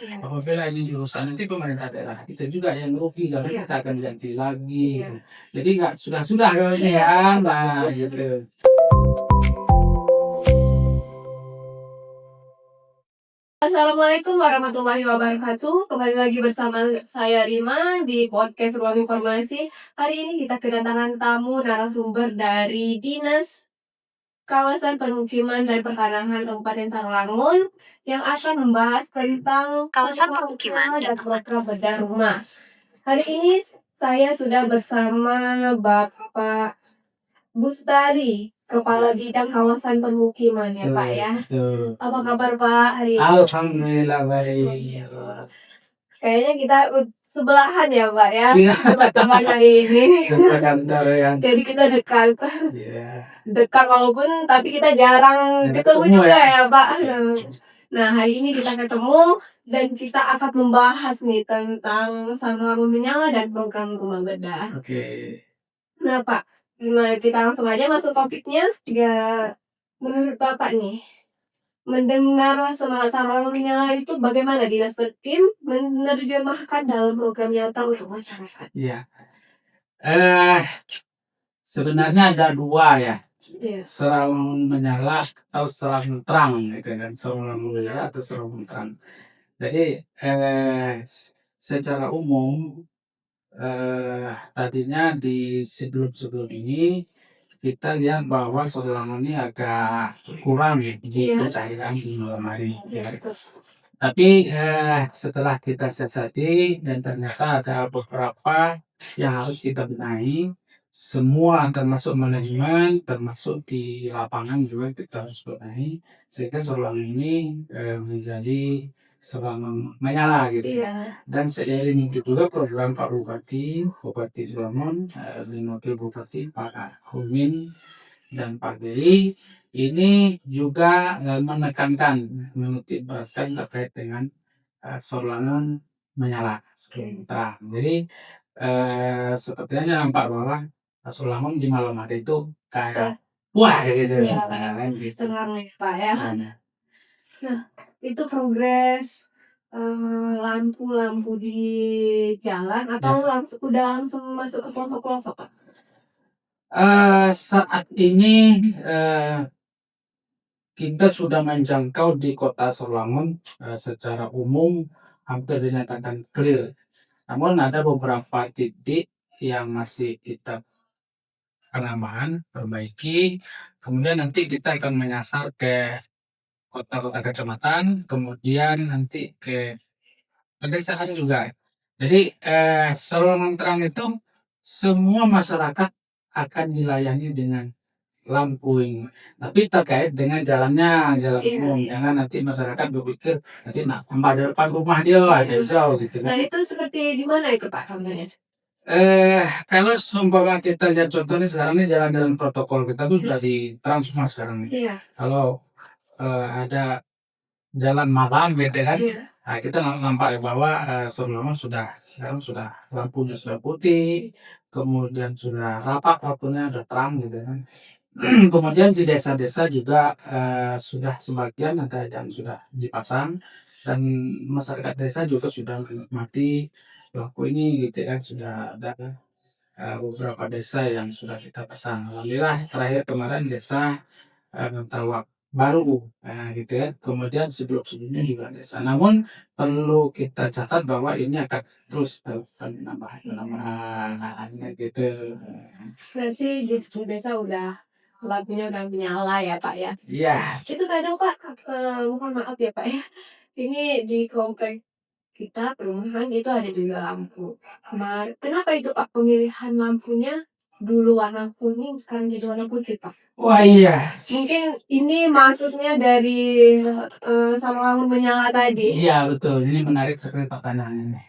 Apabila ini dirusak nanti pemerintah daerah kita juga yang rugi karena kita akan ganti lagi. Jadi nggak sudah kalau ini ya, nah gitu. Assalamualaikum warahmatullahi wabarakatuh. Kembali lagi bersama saya Rima di podcast Ruang Informasi. Hari ini kita kedatangan tamu narasumber dari Dinas Kawasan Permukiman dan Pertanahan Kabupaten Sarolangun yang akan membahas tentang kawasan permukiman dan program bedah rumah. Hari ini saya sudah bersama Bapak Bustari, Kepala Bidang Kawasan Permukiman ya Pak ya. Betul. Apa kabar Pak hari ini? Alhamdulillah baik. Kayaknya kita sebelahan ya Pak ya. Iya. Teman hari ini. Sebelah kantor ya. Jadi kita dekat. Iya. Dekat walaupun tapi kita jarang ketemu juga ya Pak. Nah hari ini kita ketemu dan kita akan membahas nih tentang Sarolangun Menyala dan program rumah bedah. Oke. Nah Pak, gimana kita langsung aja masuk topiknya? Ya, menurut Bapak nih, mendengar semangat Sarolangun Menyala itu bagaimana Dinas Perkim menerjemahkan dalam program nyata untuk masyarakat? Iya. Sebenarnya ada dua ya. Iya. Sarolangun Menyala atau Sarolangun Terang gitu kan. Sarolangun Menyala atau Sarolangun Terang. Jadi secara umum tadinya di sebelum ini kita lihat bahwa Sarolangun ini agak kurang ya di cairan di malam hari. Ya. Tapi setelah kita siasati dan ternyata ada beberapa yang harus kita benahi, semua termasuk manajemen, termasuk di lapangan juga kita harus benahi, sehingga Sarolangun ini menjadi Sarolangun Menyala gitu. Iya. Dan seiring itu juga program Pak Bupati Sarolangun, dan Wakil Bupati Pak Humin dan Pak Geri ini juga menekankan, menitikberatkan terkait dengan Sarolangun Menyala terang. Jadi sepertinya nampak bahwa Sarolangun di malam hari itu kayak wah gitu. Iya, Gitu. terang ya Pak ya. Nah, itu progres lampu-lampu di jalan atau udah langsung masuk ke pelosok-pelosok Pak? Saat ini kita sudah menjangkau di kota Sarolangun secara umum hampir dinyatakan clear. Namun ada beberapa titik yang masih kita penambahan, perbaiki. Kemudian nanti kita akan menyasar ke kota-kota kecamatan, kemudian nanti ke pedesaan juga. Jadi Sarolangun Terang itu semua masyarakat akan dilayani dengan lampu ini. Tapi terkait dengan jalan umum, jangan nanti masyarakat berpikir nanti nambah di depan rumah dia ada jauh gitu. Nah itu seperti di mana itu Pak contohnya? Kalau seumpama kita lihat contohnya sekarang ini jalan-jalan protokol kita tuh sudah diterang semua sekarang ini. Iya. Kalau ada jalan malam gitu kan, nah, kita nampak bahwa Sarolangun sekarang sudah lampunya sudah putih, kemudian sudah rapat lampunya sudah terang gitu kan. Kemudian di desa-desa juga sudah sebagian ada yang sudah dipasang dan masyarakat desa juga sudah menikmati lampu ini gitu kan, sudah ada beberapa desa yang sudah kita pasang. Alhamdulillah terakhir kemarin desa Mentawak baru gitu ya. Kemudian sebelumnya juga desa. Namun perlu kita catat bahwa ini akan terus penambahannya gitu. Berarti di desa udah lampunya udah menyala ya Pak ya? Iya. Itu kadang Pak, mohon maaf ya Pak ya, ini di komplek kita perumahan itu ada juga lampu. Kenapa itu Pak pemilihan lampunya dulu warna kuning sekarang jadi warna putih Pak? Wah iya. Mungkin ini maksudnya dari Sarolangun Menyala tadi. Iya betul, ini menarik sekali pertanyaan ini.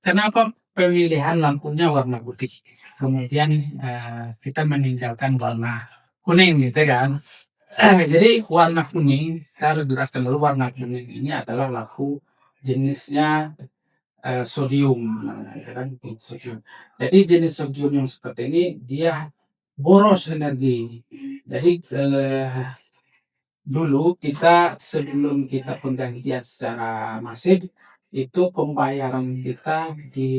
Kenapa pemilihan lampunya warna putih? Kemudian kita meninggalkan warna kuning gitu kan. Jadi warna kuning, saya harus jelaskan dulu warna kuning ini adalah lampu jenisnya sodium, gitu kan, sodium. Jadi jenis sodium yang seperti ini dia boros energi. Jadi dulu kita sebelum kita penggantian secara masif, itu pembayaran kita di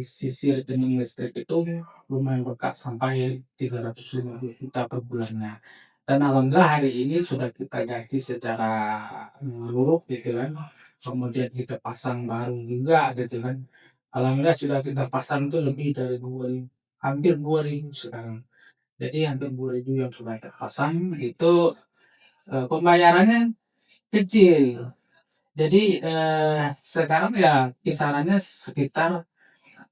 sisi rekening listrik itu lumayan bengkak sampai 350 juta per bulannya. Dan alhamdulillah hari ini sudah kita ganti secara menyeluruh gitu kan. Kemudian kita pasang baru juga gitu kan. Alhamdulillah sudah kita pasang tuh lebih dari 2.000, hampir 2.000 sekarang. Jadi hampir 2.000 yang sudah terpasang itu pembayarannya kecil. Jadi sekarang ya kisarannya sekitar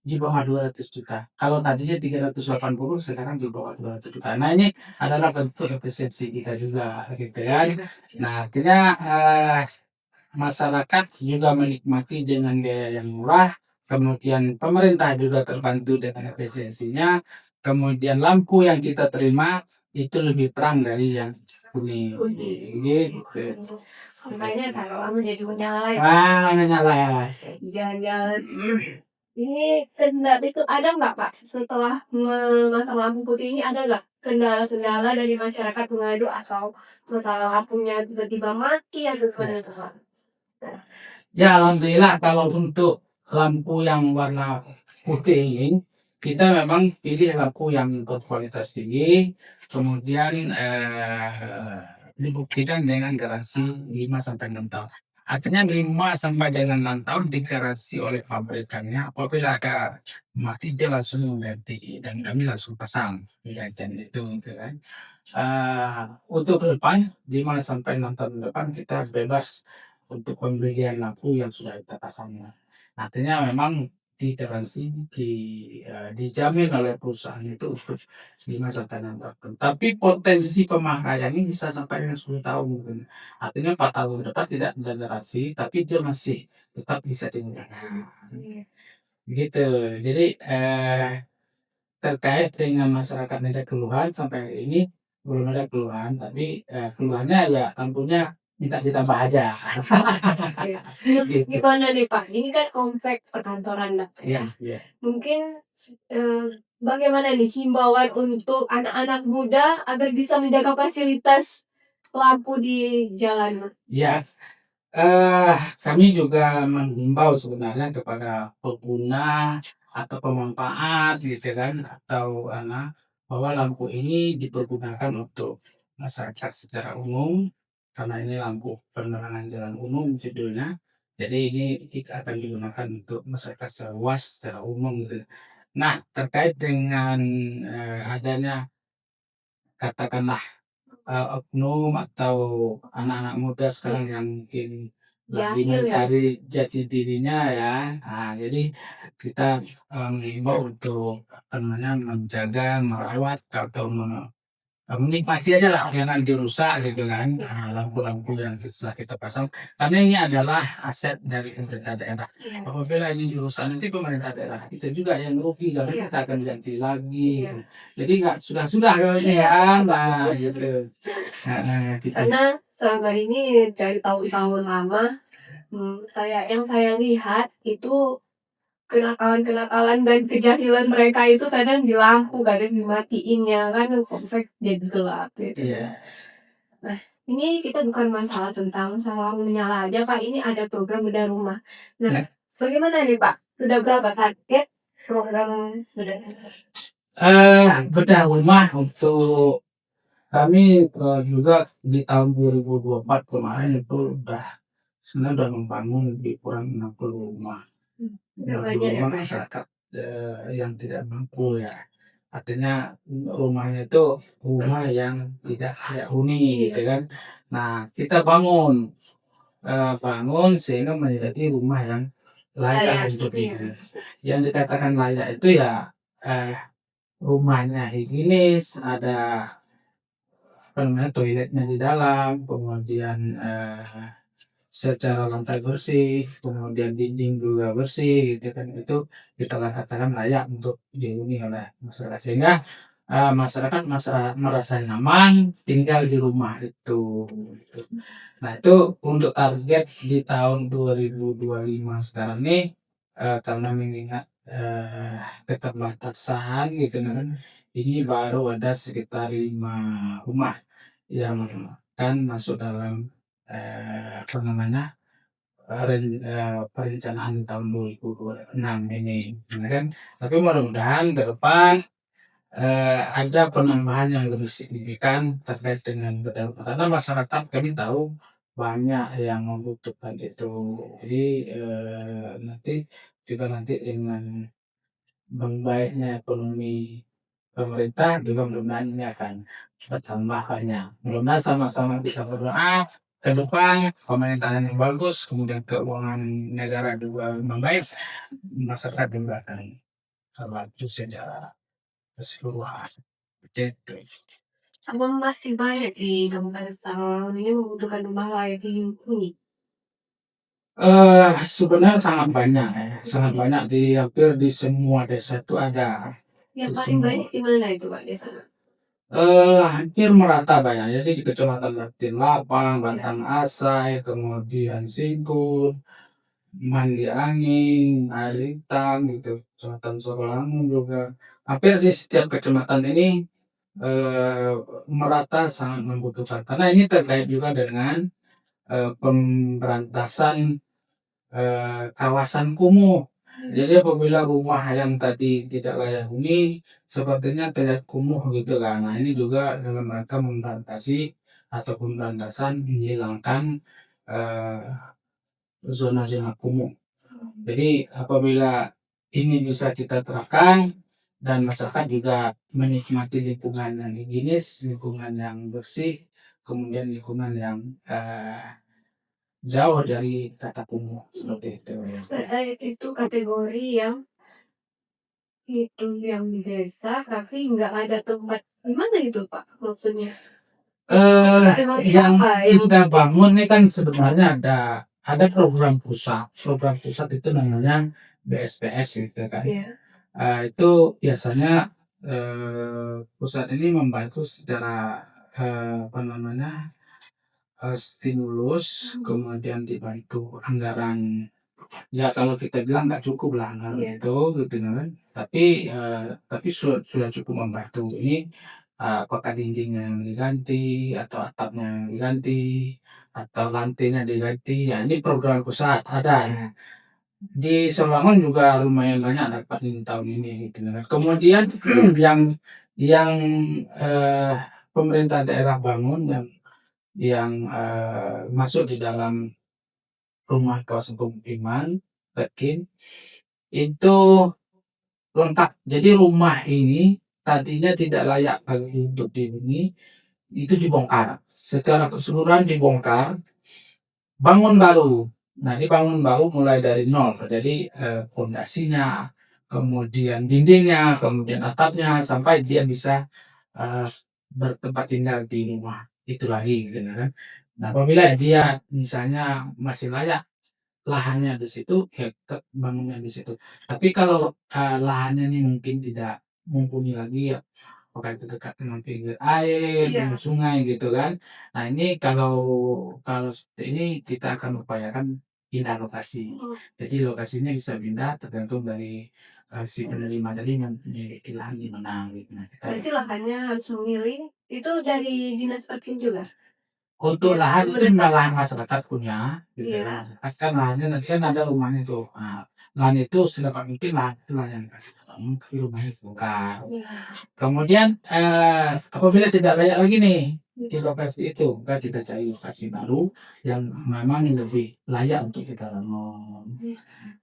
di bawah 200 juta. Kalau tadinya 380, sekarang di bawah 200 juta. Nah ini adalah bentuk efisiensi kita juga gitu kan. Nah akhirnya masyarakat juga menikmati dengan biaya yang murah, kemudian pemerintah juga terbantu dengan efisiensinya, kemudian lampu yang kita terima itu lebih terang dari yang kuning. Gitu. Makanya saya menjadi menyala ya. Wah, menyala ya. Jalan-jalan. Ini kendala itu ada nggak Pak? Setelah memasang lampu putih ini ada nggak kendala-kendala dari masyarakat mengadu atau masalah lampunya tiba-tiba mati atau gimana tuh Pak? Ya, alhamdulillah kalau untuk lampu yang warna putih ini, kita memang pilih lampu yang berkualitas tinggi, kemudian dibuktikan dengan garansi 5 sampai 6 tahun. Artinya 5 sampai dengan 6 tahun digaransi oleh pabrikannya. Apabila ada mati dia langsung mengganti dan kami langsung pasang penggantian itu gitu kan. Untuk ke depan 5 sampai 6 tahun depan kita bebas untuk pembelian lampu yang sudah kita pasang. Artinya memang digaransi dijamin oleh perusahaan itu untuk 5 sampai 6 tahun. Tapi potensi pemakaian ini bisa sampai dengan 10 tahun mungkin. Artinya 4 tahun ke depan tidak ada garansi, tapi dia masih tetap bisa digunakan. Gitu. Jadi terkait dengan masyarakat ada keluhan sampai hari ini belum ada keluhan, tapi keluhannya ya lampunya minta ditambah aja. Gitu. Gimana nih Pak? Ini kan komplek perkantoran Pak. Iya, iya. Mungkin bagaimana nih himbauan untuk anak-anak muda agar bisa menjaga fasilitas lampu di jalan? Ya, kami juga menghimbau sebenarnya kepada pengguna atau pemanfaat gitu kan atau bahwa lampu ini dipergunakan untuk masyarakat secara umum karena ini lampu penerangan jalan umum judulnya. Jadi ini akan digunakan untuk masyarakat secara luas secara umum gitu. Nah, terkait dengan adanya katakanlah oknum atau anak-anak muda sekarang yang mungkin lagi Jahil ya. mencari jati dirinya ya. Nah, jadi kita mengimbau untuk apa namanya menjaga, merawat atau menikmati aja lah jangan dirusak gitu kan. Lampu-lampu yang sudah kita pasang karena ini adalah aset dari pemerintah daerah. Iya. Apabila ini dirusak nanti pemerintah daerah kita juga yang rugi karena Iya. kita akan ganti lagi. Iya. Jadi nggak sudah kalau ini ya, nah gitu. Kita Karena selama ini dari tahun-tahun lama, yang saya lihat itu kenakalan-kenakalan dan kejahilan mereka itu kadang di lampu, kadang dimatiin ya kan komplek jadi gelap gitu. iya. Nah, ini kita bukan masalah tentang salah menyala aja Pak, ini ada program bedah rumah. Nah, Nah. bagaimana nih Pak? Sudah berapa target program bedah? Bedah rumah untuk kami juga di tahun 2024 kemarin itu sebenarnya udah membangun lebih kurang 60 rumah. Udah 60 banyak ya rumah Pak ya? masyarakat yang tidak mampu ya. Artinya rumahnya itu rumah yang tidak layak huni gitu kan. Nah kita bangun sehingga menjadi rumah yang layak untuk dihuni. Yang dikatakan layak itu ya rumahnya higienis, ada apa namanya toiletnya di dalam, kemudian secara lantai bersih, kemudian dinding juga bersih, gitu kan itu kita katakan layak untuk dihuni oleh masyarakat sehingga masyarakat merasa nyaman tinggal di rumah itu. Nah itu untuk target di tahun 2025 sekarang nih karena mengingat keterbatasan gitu kan, ini baru ada sekitar 5 rumah yang akan masuk dalam apa namanya perencanaan tahun 2026 ini, ya kan? Tapi mudah-mudahan ke depan ada penambahan yang lebih signifikan terkait dengan karena masyarakat kami tahu banyak yang membutuhkan itu. Jadi nanti dengan membaiknya ekonomi pemerintah juga mudah-mudahan ini akan bertambah banyak. Mudah-mudahan sama-sama kita berdoa ke depan pemerintahan yang bagus, kemudian keuangan negara juga membaik, masyarakat juga akan terbantu secara keseluruhan. Begitu. Emang masih banyak di tempat salon ini membutuhkan rumah layak huni? Sebenarnya sangat banyak hampir di semua desa itu ada. Yang Di paling semua banyak di mana itu Pak di sana? hampir merata banyak. Jadi di Kecamatan Latin 8, Bantang Asai, kemudian Singkur, Mandi Angin, Aritang gitu, Kecamatan Sorolangun juga. Hampir di setiap kecamatan ini eh, merata sangat membutuhkan. Karena ini terkait juga dengan pemberantasan kawasan kumuh. Jadi apabila rumah yang tadi tidak layak huni sepertinya terlihat kumuh gitu kan. Nah ini juga dalam rangka membatasi atau pemberantasan menghilangkan eh, zona-zona kumuh. Jadi apabila ini bisa kita terapkan dan masyarakat juga menikmati lingkungan yang higienis, lingkungan yang bersih, kemudian lingkungan yang jauh dari kata kumuh seperti itu. Itu kategori yang hidup yang di desa tapi nggak ada tempat. Gimana itu Pak maksudnya? Kategori Yang apa yang kita bangun ini kan sebenarnya ada program pusat. Program pusat itu namanya BSPS gitu kan. ya? Itu biasanya pusat ini membantu secara apa namanya stimulus, kemudian dibantu anggaran. Ya kalau kita bilang nggak cukup lah anggaran Iya. itu gitu kan. Tapi sudah cukup membantu. Ini apakah dindingnya yang diganti atau atapnya yang diganti atau lantainya diganti. Ya ini program pusat ada. Di Semangun juga lumayan banyak dapat di tahun ini gitu kan. Kemudian yang eh, pemerintah daerah bangun yang masuk di dalam rumah kawasan pemukiman Pekin itu lengkap. Jadi rumah ini tadinya tidak layak bagi untuk dihuni, itu dibongkar. Secara keseluruhan dibongkar, bangun baru. Nah ini bangun baru mulai dari nol. Jadi pondasinya, kemudian dindingnya, kemudian atapnya, sampai dia bisa eh, bertempat tinggal di rumah itu lagi gitu kan. Nah apabila dia misalnya masih layak lahannya di situ, ya tetap bangunnya di situ. Tapi kalau lahannya ini mungkin tidak mumpuni lagi ya, apakah itu dekat dengan pinggir air, Iya. pinggir sungai gitu kan. Nah ini kalau kalau seperti ini kita akan upayakan pindah lokasi. Jadi lokasinya bisa pindah tergantung dari si penerima tadi yang memiliki lahan di mana gitu. Nah, Berarti lahannya harus memilih itu dari dinas Perkin juga? untuk Ya, lahan itu pemerintah. lahan masyarakat punya, gitu Iya. kan. Masyarakat kan lahannya nanti kan ada rumahnya tuh. Nah, lahan itu sedapat mungkin lahan itu lahan yang dikasih orang, tapi rumahnya dibongkar. Iya. Kemudian apabila tidak layak lagi nih di lokasi itu, maka kita cari lokasi baru yang memang lebih layak untuk kita bangun.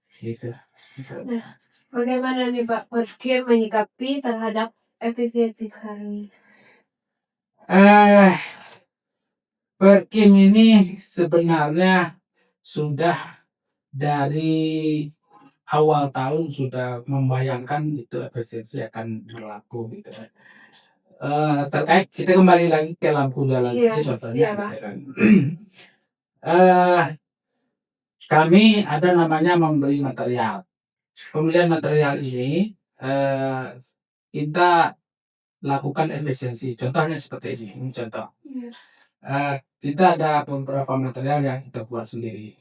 Gitu. Nah, bagaimana nih Pak Perkin menyikapi terhadap efisiensi sekarang ini? Eh, Perkim ini sebenarnya sudah dari awal tahun sudah membayangkan itu efisiensi akan berlaku gitu kan. Terkait kita kembali lagi ke lampu jalan Iya, ini contohnya iya, gitu Pak. kan. Eh, Kami ada namanya membeli material. Pembelian material ini kita lakukan efisiensi. Contohnya seperti ini contoh. Iya. Kita ada beberapa material yang kita buat sendiri.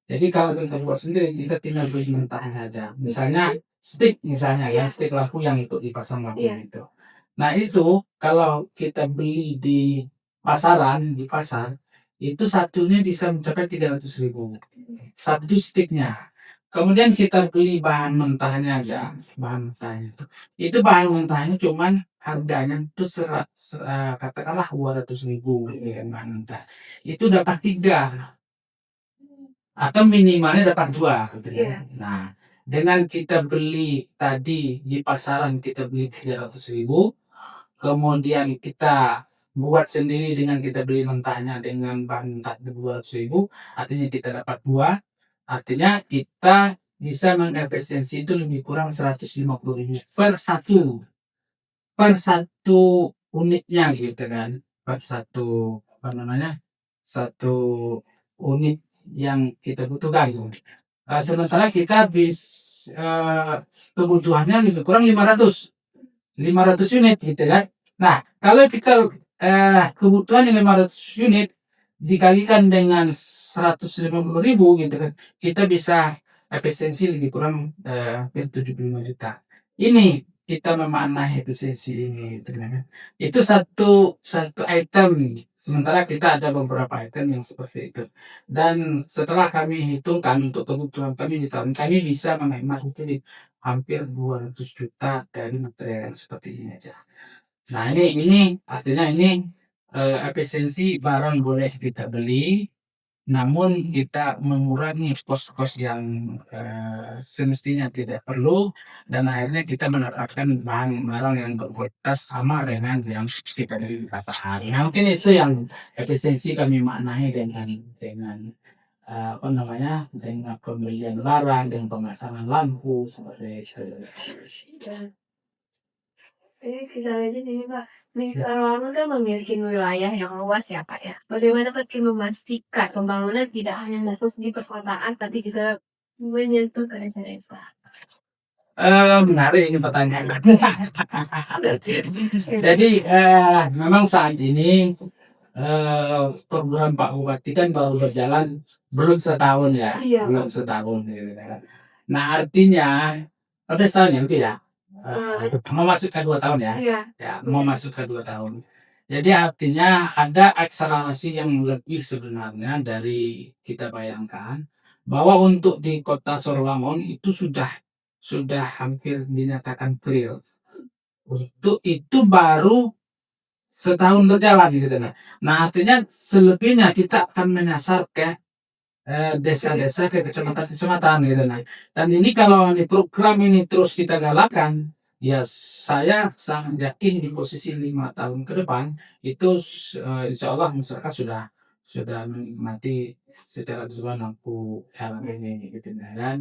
Jadi kalau kita buat sendiri, kita tinggal beli mentahnya aja. Misalnya stick misalnya ya, stick lampu yang untuk dipasang lampu Iya. itu. Nah itu kalau kita beli di di pasar, itu satunya bisa mencapai 300.000 satu sticknya. Kemudian kita beli bahan mentahnya aja, bahan mentahnya itu bahan mentahnya cuman harganya itu katakanlah 200.000 gitu kan bahan mentah. Itu dapat 3 atau minimalnya dapat 2 gitu kan. Nah, dengan kita beli tadi di pasaran kita beli 300.000, kemudian kita buat sendiri dengan kita beli mentahnya dengan bahan mentah 200.000, artinya kita dapat 2, artinya kita bisa mengefisiensi itu lebih kurang 150.000 per satu unitnya gitu kan, per satu apa namanya, satu unit yang kita butuhkan gitu. Sementara kita kebutuhannya lebih kurang 500 unit gitu kan. Nah, kalau kita kebutuhannya 500 unit dikalikan dengan 150.000 gitu kan, kita bisa efisiensi lebih kurang hampir 75 juta. Ini kita memaknai efisiensi ini gitu kan. Itu satu satu item, sementara kita ada beberapa item yang seperti itu. Dan setelah kami hitungkan untuk kebutuhan kami di tahun kami bisa menghemat itu di hampir 200 juta dari material yang seperti ini aja. Nah ini artinya ini efisiensi barang boleh kita beli, namun kita mengurangi kos-kos yang semestinya tidak perlu dan akhirnya kita mendapatkan barang yang berkualitas sama dengan yang kita beli di pasar. Nah mungkin itu yang efisiensi kami maknai dengan apa namanya dengan pembelian barang dengan pemasangan lampu seperti itu. Ini kita aja nih Pak, nih Rawamangun kan memiliki wilayah yang luas ya Kak ya. Bagaimana Perki memastikan pembangunan tidak hanya fokus di perkotaan tapi juga menyentuh ke desa-desa? Menarik ini pertanyaan. Jadi memang saat ini program Pak Bupati kan baru berjalan belum setahun ya, Iya. belum setahun gitu kan. Nah artinya udah setahun ya mungkin ya. Mau masuk ke 2 tahun ya, Iya. ya mau masuk ke 2 tahun. Jadi artinya ada akselerasi yang lebih sebenarnya dari kita bayangkan bahwa untuk di kota Sorwangon itu sudah hampir dinyatakan clear. Untuk itu baru setahun berjalan gitu nah. Nah artinya selebihnya kita akan menyasar ke desa-desa ke kecamatan-kecamatan gitu nah. Dan ini kalau di program ini terus kita galakkan, ya saya sangat yakin di posisi 5 tahun ke depan itu insya Allah masyarakat sudah menikmati secara keseluruhan lampu LED ini gitu nah kan.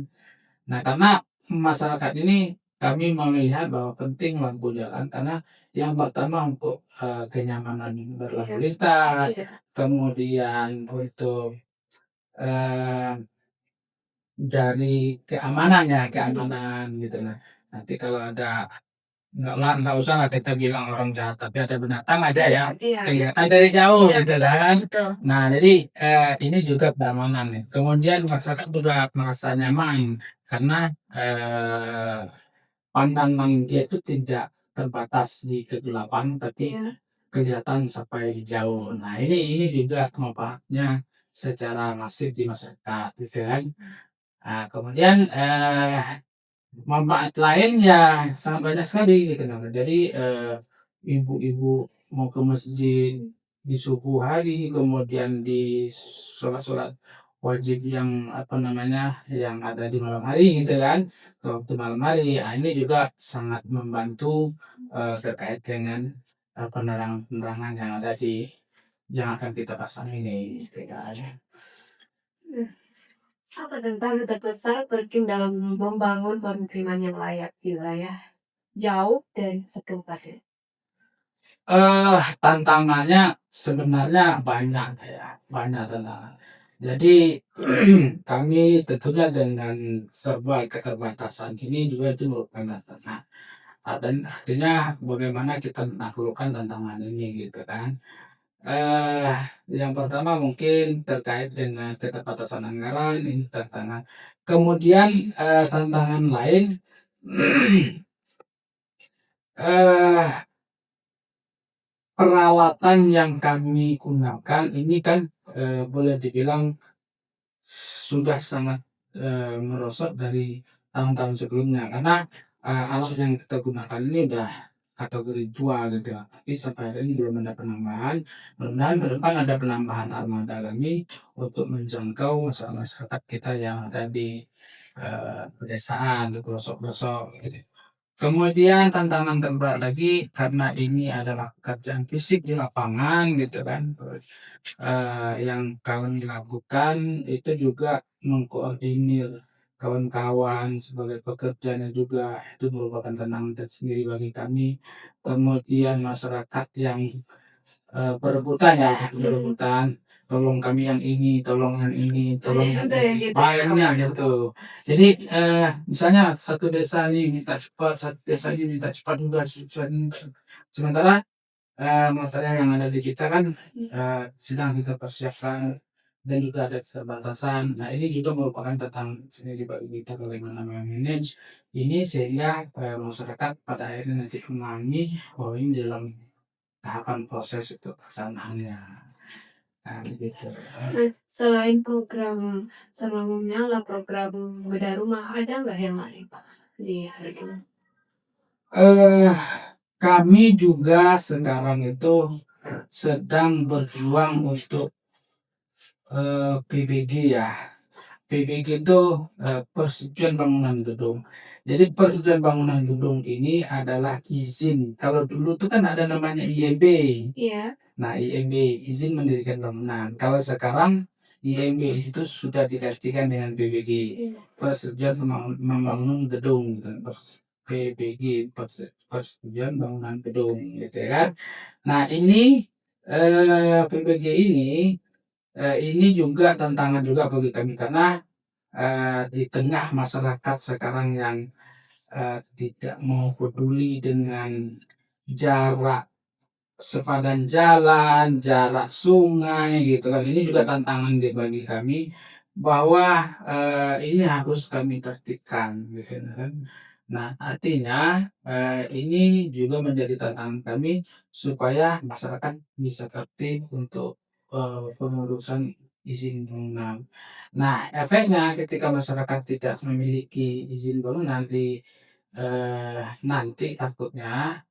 Nah, karena masyarakat ini kami melihat bahwa penting lampu jalan karena yang pertama untuk kenyamanan berlalu lintas, kemudian untuk eh, dari keamanan gitu lah. Nanti kalau ada nggak usah lah kita bilang orang jahat, tapi ada binatang aja ya Iya. kelihatan dari jauh Iya, gitu kan. betul. Nah, jadi ini juga keamanan nih. Kemudian masyarakat juga merasa nyaman karena pandangan dia itu tidak terbatas di kegelapan, tapi Iya. kelihatan sampai jauh. Nah, ini juga manfaatnya secara masif di masyarakat, gitu kan. Nah, kemudian manfaat lain ya sangat banyak sekali gitu kan. Jadi ibu-ibu mau ke masjid di subuh hari, kemudian di sholat-sholat wajib yang apa namanya yang ada di malam hari gitu kan, ke waktu malam hari. Nah, ini juga sangat membantu terkait dengan penerangan-penerangan yang ada yang akan kita pasang ini gitu kan. Apa tantangan terbesar Perkim dalam membangun pemukiman yang layak di wilayah jauh dan setempat ya? Tantangannya sebenarnya banyak ya, banyak tantangan. Jadi kami tentunya dengan serba keterbatasan ini juga itu merupakan tantangan. Dan artinya bagaimana kita menaklukkan tantangan ini gitu kan. Eh, yang pertama mungkin terkait dengan keterbatasan anggaran ini tantangan. Kemudian tantangan lain eh peralatan yang kami gunakan ini kan, boleh dibilang sudah sangat, merosot dari tahun-tahun sebelumnya karena, alat yang kita gunakan ini udah kategori tua gitu ya, tapi sampai hari ini belum ada penambahan. Mudah-mudahan ke depan ada penambahan armada lagi untuk menjangkau masyarakat kita yang ada di, pedesaan, di pelosok-pelosok gitu. Kemudian tantangan terberat lagi karena ini adalah pekerjaan fisik di lapangan gitu kan, yang kami lakukan itu juga mengkoordinir kawan-kawan sebagai pekerjanya juga itu merupakan tantangan tersendiri bagi kami. Kemudian masyarakat yang berebutan ya, berebutan, tolong kami yang ini, tolong yang ini, tolong yang Ada yang ini, gitu ya? banyak gitu. Jadi, misalnya satu desa ini minta cepat, satu desa ini minta cepat juga, sementara, material yang ada di kita kan, sedang kita persiapkan dan juga ada keterbatasan. Nah, ini juga merupakan tantangan sendiri bagi kita bagaimana me-manage ini sehingga, masyarakat pada akhirnya nanti memahami bahwa ini dalam tahapan proses untuk pelaksanaannya. Nah, begitu. Nah, selain program sebelumnya lah program bedah rumah, ada nggak yang lain Pak di hari ini? Eh, Kami juga sekarang itu sedang berjuang untuk PBG ya. PBG itu persetujuan bangunan gedung. Jadi persetujuan bangunan gedung ini adalah izin. Kalau dulu tuh kan ada namanya IMB. Iya. Nah, IMB izin mendirikan bangunan. Kalau sekarang IMB itu sudah digantikan dengan PBG, persetujuan membangun gedung gitu. PBG, persetujuan bangunan gedung gitu ya kan. Nah, ini PBG ini juga tantangan juga bagi kami karena di tengah masyarakat sekarang yang tidak mau peduli dengan jarak sepadan jalan, jarak sungai gitu kan. Ini juga tantangan bagi kami bahwa ini harus kami tertibkan gitu kan. Nah, artinya ini juga menjadi tantangan kami supaya masyarakat bisa tertib untuk pengurusan izin bangunan. Nah, efeknya ketika masyarakat tidak memiliki izin bangunan nanti takutnya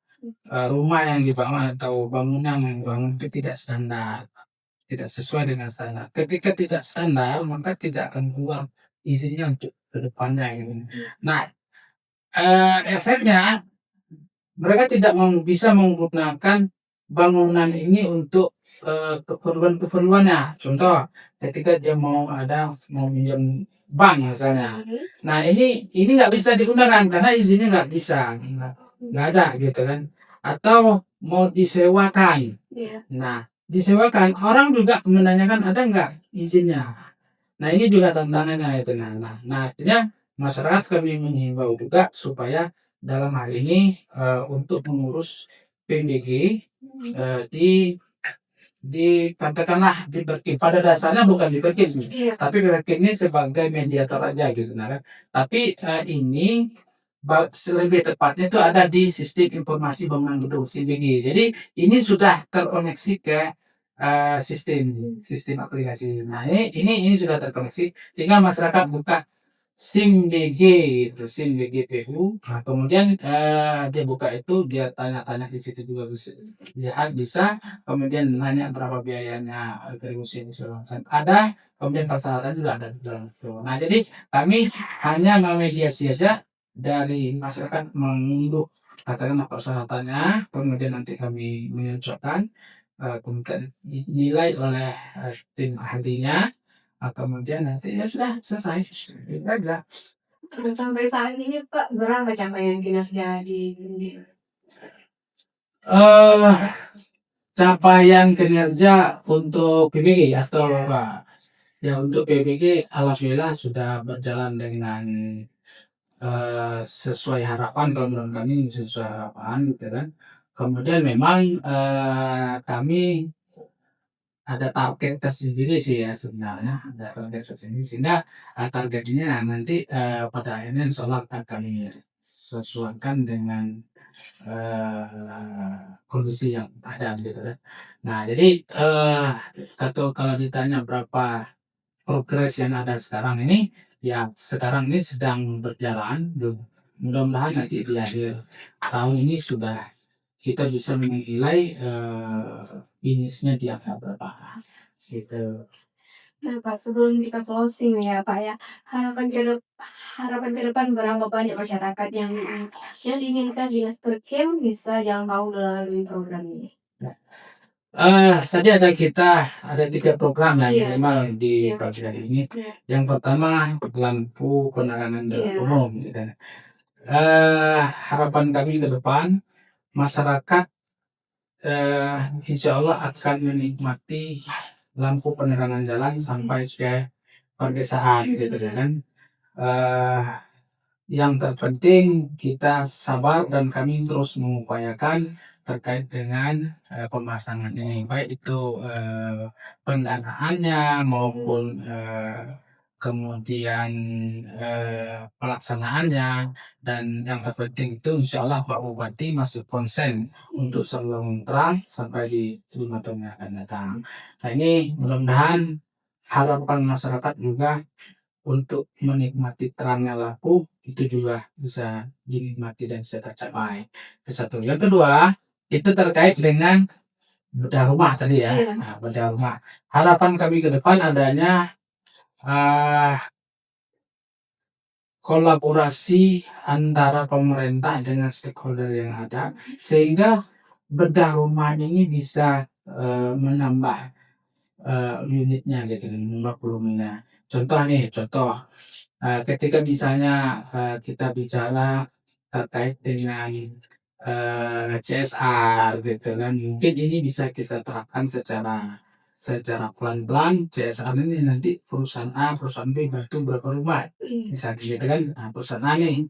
rumah yang dibangun atau bangunan yang dibangun itu tidak standar, tidak sesuai dengan standar. Ketika tidak standar, maka tidak akan keluar izinnya untuk ke depannya gitu. Nah, efeknya mereka tidak bisa menggunakan bangunan ini untuk keperluan-keperluannya. Contoh, ketika dia mau minjam bank misalnya. Nah, ini nggak bisa digunakan karena izinnya nggak bisa, nggak ada gitu kan. Atau mau disewakan. Iya. Nah, disewakan orang juga menanyakan ada nggak izinnya. Nah, ini juga tantangannya itu. Nah, artinya masyarakat kami menghimbau juga supaya dalam hal ini untuk mengurus PBG di katakanlah di Berkin. Pada dasarnya bukan di Berkin sih, tapi Berkin ini sebagai mediator aja gitu. Nah, kan. Tapi ini lebih tepatnya itu ada di sistem informasi bangunan gedung CBG. Jadi ini sudah terkoneksi ke sistem sistem aplikasi. Nah, ini sudah terkoneksi sehingga masyarakat buka SIM BG gitu, SIM BGPU. Nah, kemudian dia buka itu, dia tanya-tanya di situ juga bisa lihat bisa, kemudian nanya berapa biayanya, kontribusi segala macam. Ada, kemudian persyaratan juga ada di dalam itu. Nah, jadi kami hanya memediasi saja dari masyarakat mengunduh katakanlah persyaratannya, kemudian nanti kami mengucapkan kemudian dinilai oleh tim ahlinya. Kemudian nanti ya sudah selesai. Itu aja. Sampai saat ini Pak, berapa capaian kinerja di Eh, Capaian kinerja untuk PBG atau apa? Ya untuk PBG alhamdulillah sudah berjalan dengan sesuai harapan kalau kami sesuai harapan gitu kan. Kemudian memang kami ada target tersendiri sih ya sebenarnya, ada target tersendiri sehingga target ini nanti pada akhirnya insyaallah akan kami sesuaikan dengan kondisi yang ada gitu kan. Nah jadi kalau ditanya berapa progres yang ada sekarang ini, ya sekarang ini sedang berjalan. Mudah-mudahan nanti di akhir tahun ini sudah kita bisa menilai finishnya di angka berapa gitu. Nah, Pak, sebelum kita closing ya, Pak, ya, harapan ke depan berapa banyak masyarakat yang diinginkan Dinas Perkim bisa jangkau melalui program ini? Tadi ada 3 program yang Iya. minimal di Iya. pagi hari ini. Iya. Yang pertama lampu penerangan jalan Iya. umum gitu. Harapan kami ke depan masyarakat insya Allah akan menikmati lampu penerangan jalan sampai ke pedesaan gitu kan. Eh, yang terpenting kita sabar dan kami terus mengupayakan terkait dengan pemasangan ini, baik itu pendanaannya maupun kemudian pelaksanaannya. Dan yang terpenting itu insya Allah Pak Bupati masih konsen untuk selalu terang sampai di 5 tahun yang akan datang. Nah ini mudah-mudahan harapan masyarakat juga untuk menikmati terangnya lampu itu juga bisa dinikmati dan bisa tercapai. Itu satu. Yang kedua, itu terkait dengan bedah rumah tadi ya. Iya. Nah, bedah rumah. Harapan kami ke depan adanya kolaborasi antara pemerintah dengan stakeholder yang ada sehingga bedah rumah ini bisa menambah unitnya gitu, menambah volumenya. Contoh ketika misalnya kita bicara terkait dengan CSR gitu kan, mungkin ini bisa kita terapkan secara pelan-pelan. CSR ini nanti perusahaan A, perusahaan B bantu berapa rumah, misalnya gitu kan. Nah, perusahaan A nih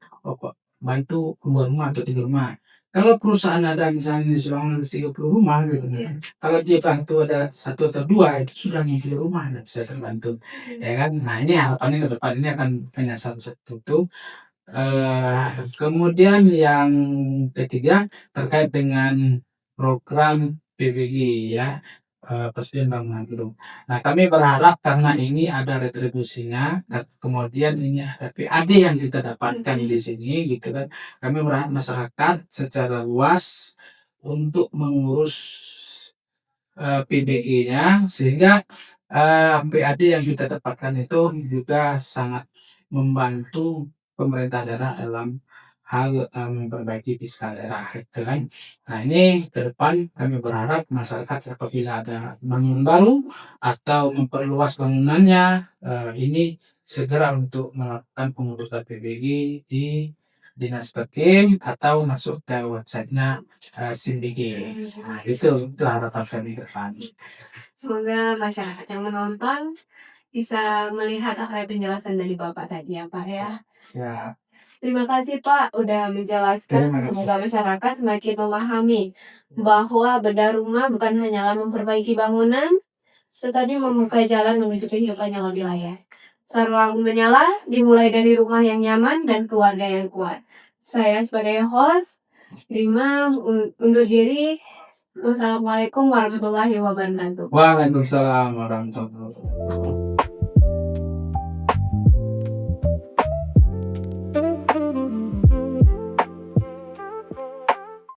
bantu 2 rumah atau 3 rumah. Kalau perusahaan ada misalnya sudah 30 rumah gitu kan, kalau dia bantu ada 1 atau 2 itu sudah 30 rumah dan bisa terbantu ya kan. Nah ini harapannya ke depan ini akan menyasar tertentu. Kemudian yang ketiga terkait dengan program PBG ya, Presiden Bangunan Gedung. Nah kami berharap karena ini ada retribusinya, kemudian ini ada PAD yang kita dapatkan di sini gitu kan, kami berharap masyarakat secara luas untuk mengurus PBI-nya sehingga PAD yang kita dapatkan itu juga sangat membantu pemerintah daerah dalam hal memperbaiki fiskal daerah gitu kan. Nah ini ke depan kami berharap masyarakat apabila ada bangunan baru atau memperluas bangunannya ini segera untuk melakukan pengurusan PBG di Dinas Perkim atau masuk ke websitenya SIMBG. Nah itu harapan kami ke depan. Semoga masyarakat yang menonton bisa melihat apa penjelasan dari Bapak tadi ya, Pak, ya. Ya, Terima kasih, Pak, udah menjelaskan. Terima kasih. Semoga masyarakat semakin memahami bahwa bedah rumah bukan hanyalah memperbaiki bangunan, tetapi membuka jalan menuju kehidupan yang lebih layak. Saat lampu menyala, dimulai dari rumah yang nyaman dan keluarga yang kuat. Saya sebagai host, Rima undur diri. Wassalamualaikum warahmatullahi wabarakatuh. Waalaikumsalam warahmatullahi wabarakatuh.